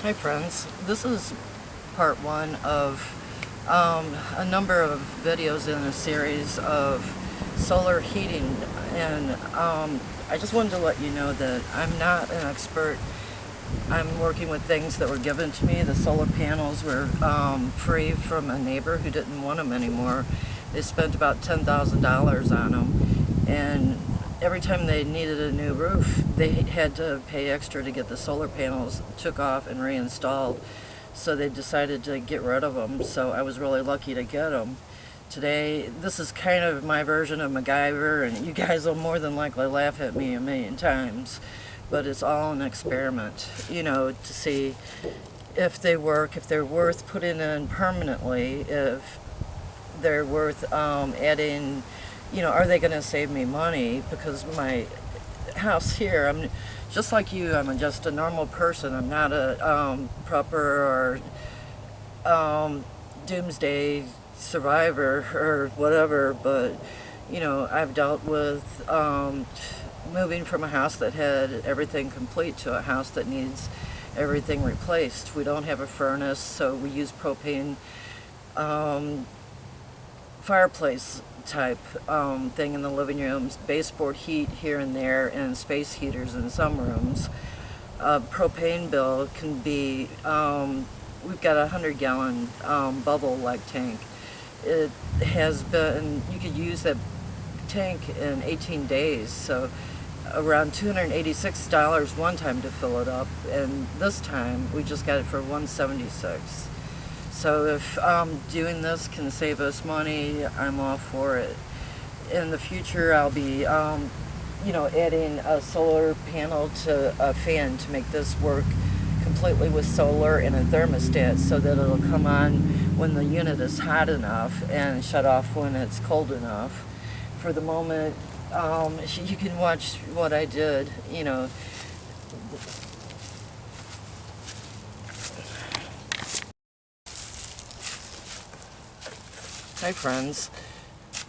Hi friends, this is part one of a number of videos in a series of solar heating, and I just wanted to let you know that I'm not an expert. I'm working with things that were given to me. The solar panels were free from a neighbor who didn't want them anymore. They spent about $10,000 on them, and every time they needed a new roof, they had to pay extra to get the solar panels took off and reinstalled. So they decided to get rid of them. So I was really lucky to get them. Today, this is kind of my version of MacGyver, and you guys will more than likely laugh at me a million times. But it's all an experiment, you know, to see if they work, if they're worth putting in permanently, if they're worth adding, you know, are they going to save me money? Because my house here, I'm just like you, I'm just a normal person. I'm not a prepper or doomsday survivor or whatever, but, you know, I've dealt with moving from a house that had everything complete to a house that needs everything replaced. We don't have a furnace, so we use propane fireplace type thing in the living rooms, baseboard heat here and there, and space heaters in some rooms. Propane bill can be, we've got a 100-gallon bubble-like tank. It has been, you could use that tank in 18 days, so around $286 one time to fill it up, and this time we just got it for $176. So if doing this can save us money, I'm all for it. In the future, I'll be, you know, adding a solar panel to a fan to make this work completely with solar and a thermostat, so that it'll come on when the unit is hot enough and shut off when it's cold enough. For the moment, you can watch what I did, you know. Hi friends,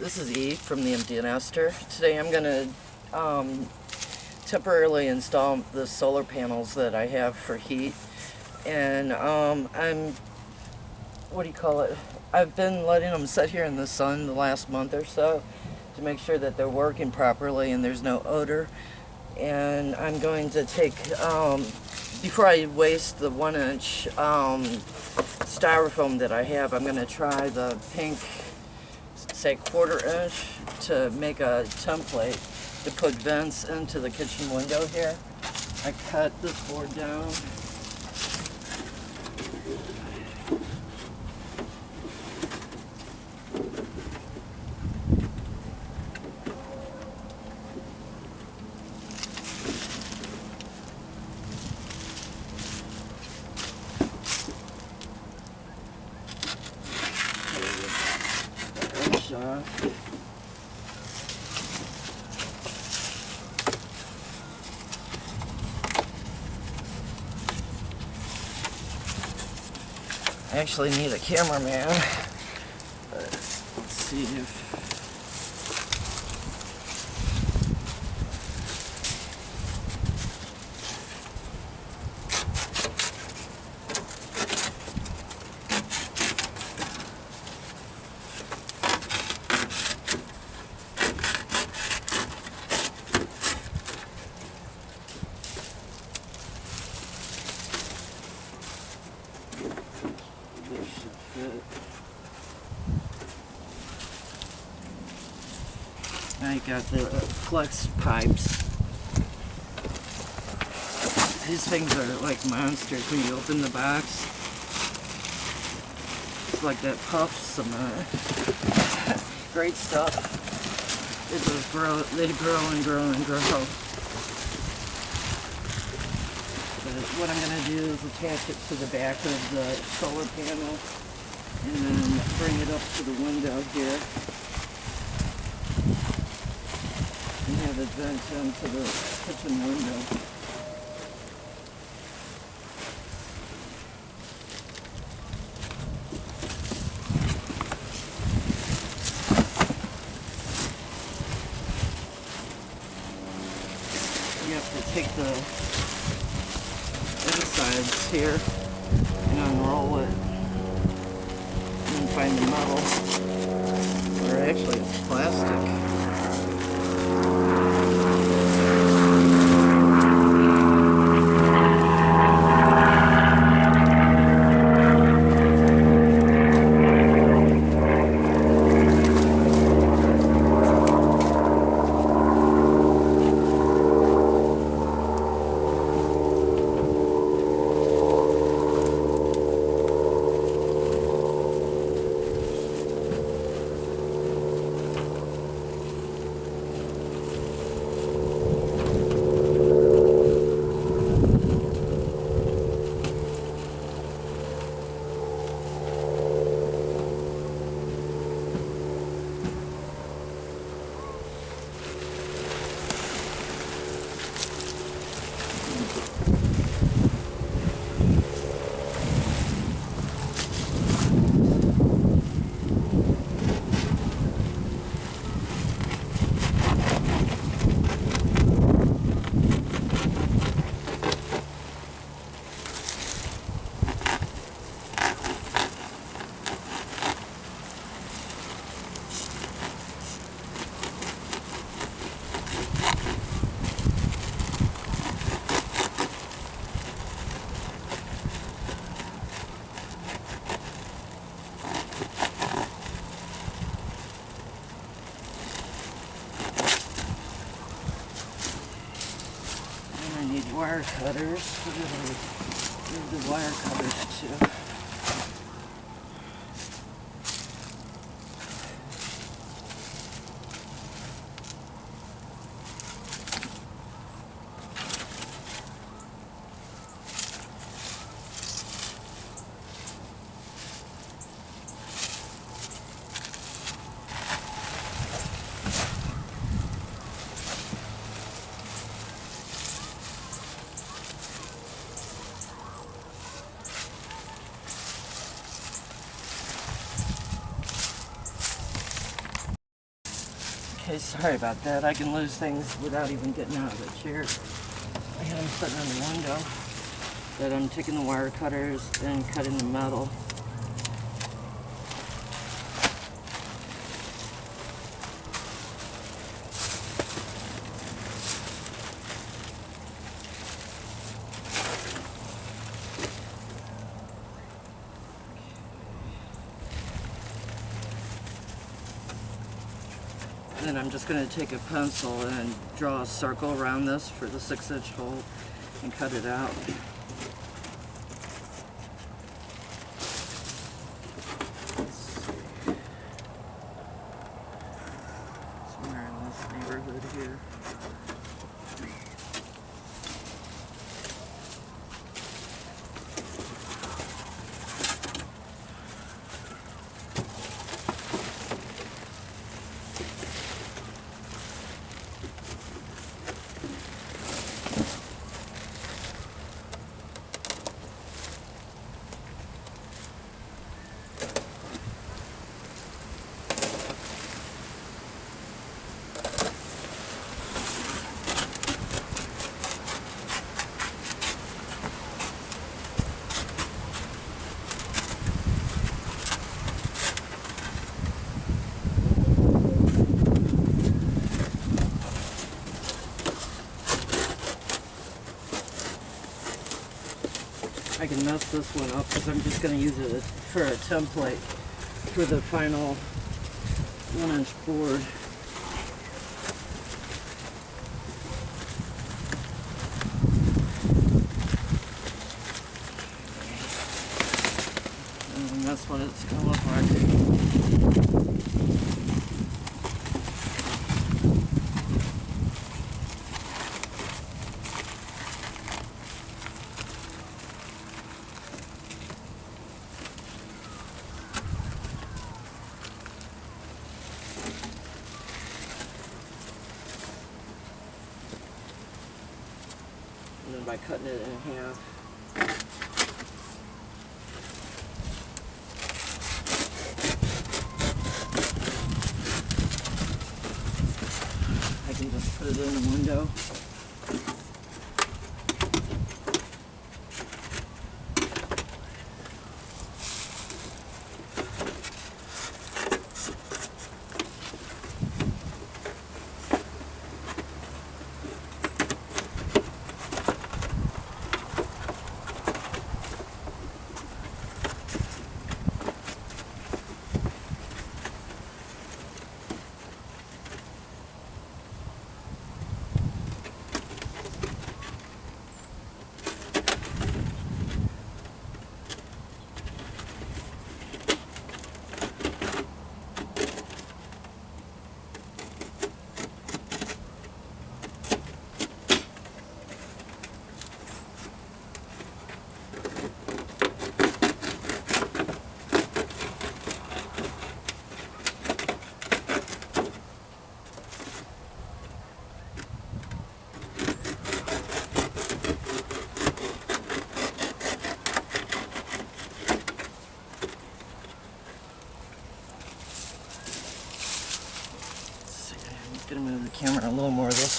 this is E from the Empty Nester. Today I'm going to temporarily install the solar panels that I have for heat, and I've been letting them sit here in the sun the last month or so to make sure that they're working properly and there's no odor. And I'm going to take, before I waste the 1-inch styrofoam that I have, I'm going to try the pink, say 1/4 inch, to make a template to put vents into the kitchen window here. I cut this board down. I actually need a cameraman, but let's see if... I got the flex pipes. These things are like monsters when you open the box. It's like that puff cement. Great stuff. It just they grow and grow and grow. But what I'm going to do is attach it to the back of the solar panel and then bring it up to the window here. And have it vent into the kitchen window. You have to take the insides here and unroll it and find the metal, or actually it's plastic. I need wire cutters. Where are the wire cutters too? Okay, sorry about that. I can lose things without even getting out of the chair. I had them sitting in the window. But I'm taking the wire cutters and cutting the metal. Then I'm just going to take a pencil and draw a circle around this for the 6-inch hole and cut it out. Somewhere in this neighborhood here. I can mess this one up because I'm just going to use it for a template for the final 1-inch board. And that's what it's going to look like. And then by cutting it in half, I can just put it in the window.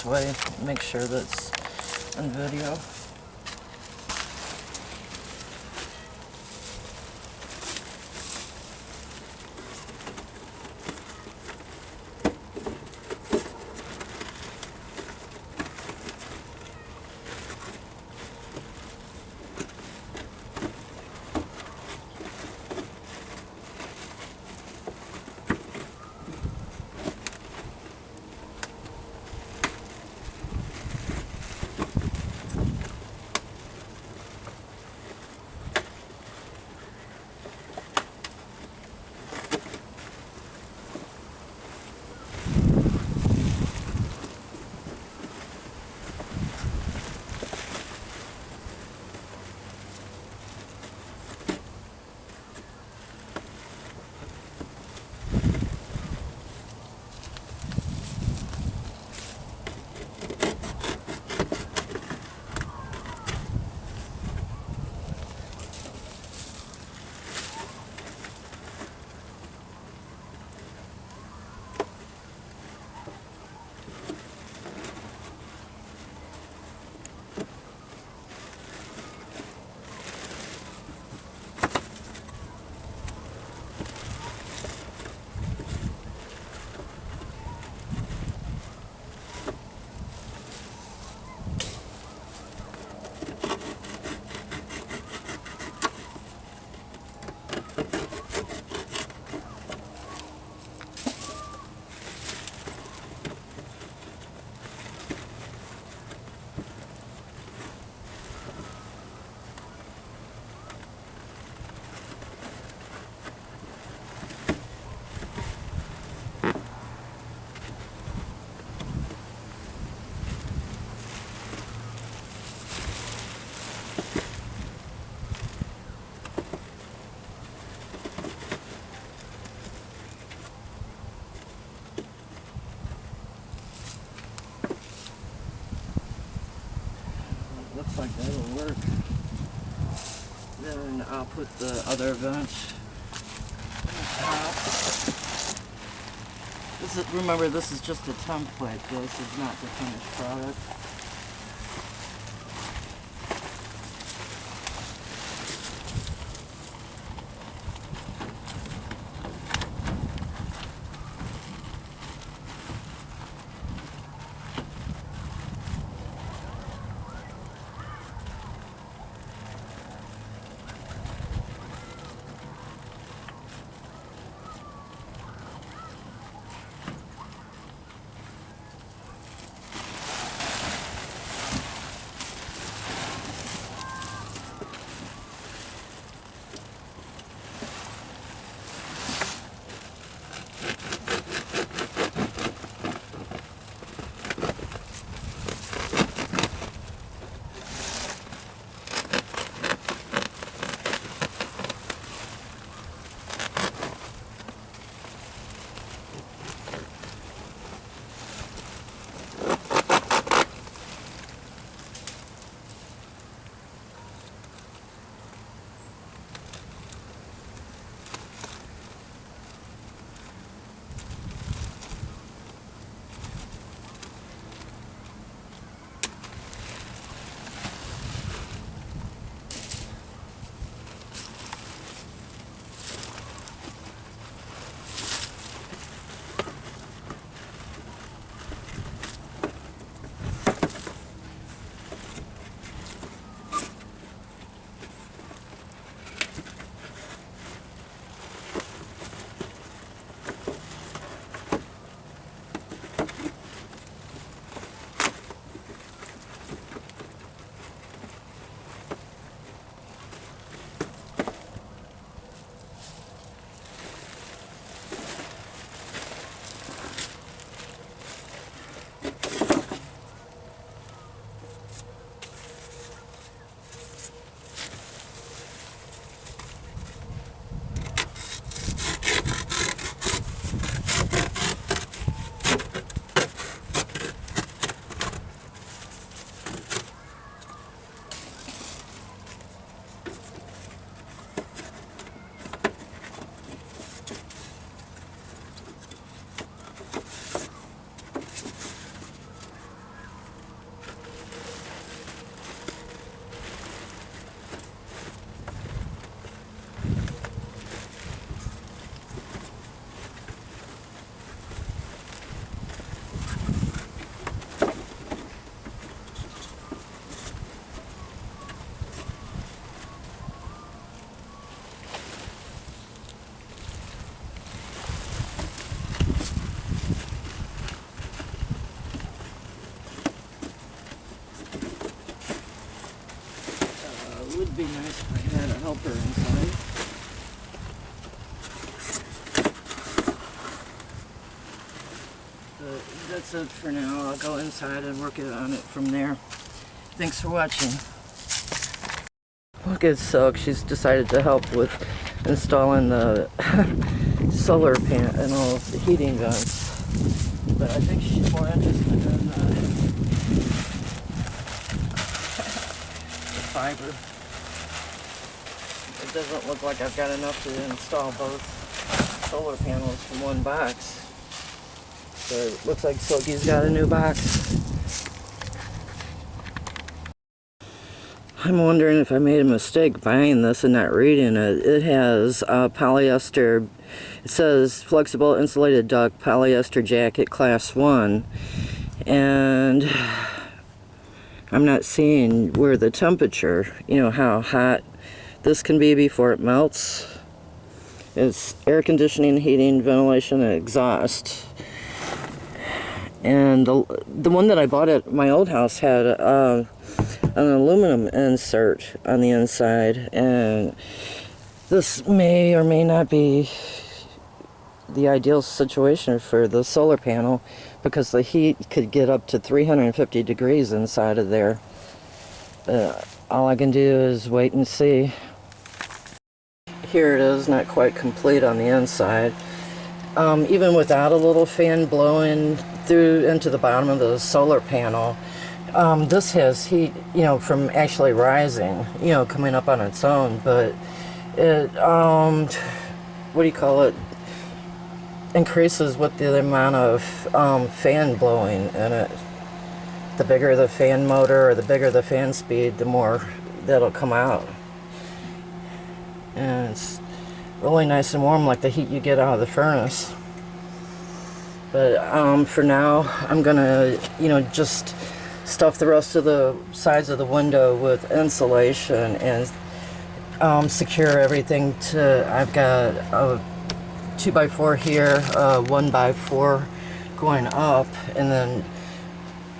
this way, make sure that's on video. Looks like that'll work. Then I'll put the other vent on top. Remember, this is just a template. This is not the finished product. would be nice if I had a helper inside. But that's it for now. I'll go inside and work on it from there. Thanks for watching. Look at Silk. She's decided to help with installing the solar panels, the heating vents. But I think she's more interested in the fiber. It doesn't look like I've got enough to install both solar panels from one box. So it looks like Silky's got a new box. I'm wondering if I made a mistake buying this and not reading it. It has polyester, it says flexible insulated duct polyester jacket class 1, and I'm not seeing where the temperature, you know, how hot this can be before it melts. It's air conditioning, heating, ventilation, and exhaust. And the one that I bought at my old house had an aluminum insert on the inside, and this may or may not be the ideal situation for the solar panel because the heat could get up to 350 degrees inside of there. All I can do is wait and see. Here it is, not quite complete on the inside. Even without a little fan blowing through into the bottom of the solar panel, this has heat, you know, from actually rising, you know, coming up on its own, but it, what do you call it, increases with the amount of fan blowing in it. The bigger the fan motor or the bigger the fan speed, the more that'll come out. And it's really nice and warm, like the heat you get out of the furnace. But for now, I'm gonna, you know, just stuff the rest of the sides of the window with insulation and secure everything to, I've got a 2x4 here, 1x4 going up, and then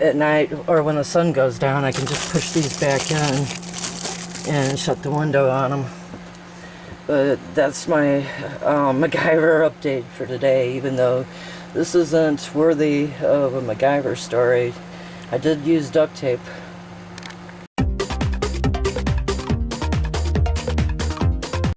at night or when the sun goes down I can just push these back in and shut the window on them. But that's my MacGyver update for today, even though this isn't worthy of a MacGyver story. I did use duct tape.